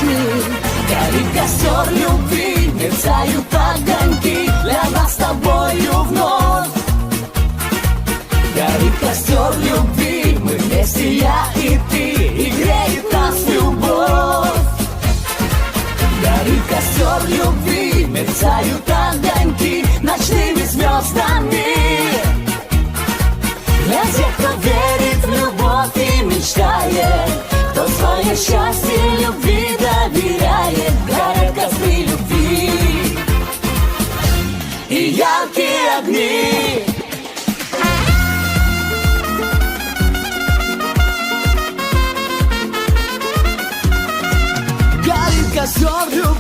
ночные. Горит костер любви, мерцают огоньки для нас с тобою вновь. Горит костер любви, мы вместе, я и ты, и греет нас любовь. Горит костер любви, мерцают огоньки ночными звездами. Для тех, кто верит в любовь и мечтает, кто свое счастье любви доверяет. Горят костры любви и яркие огни. Горит костер любви.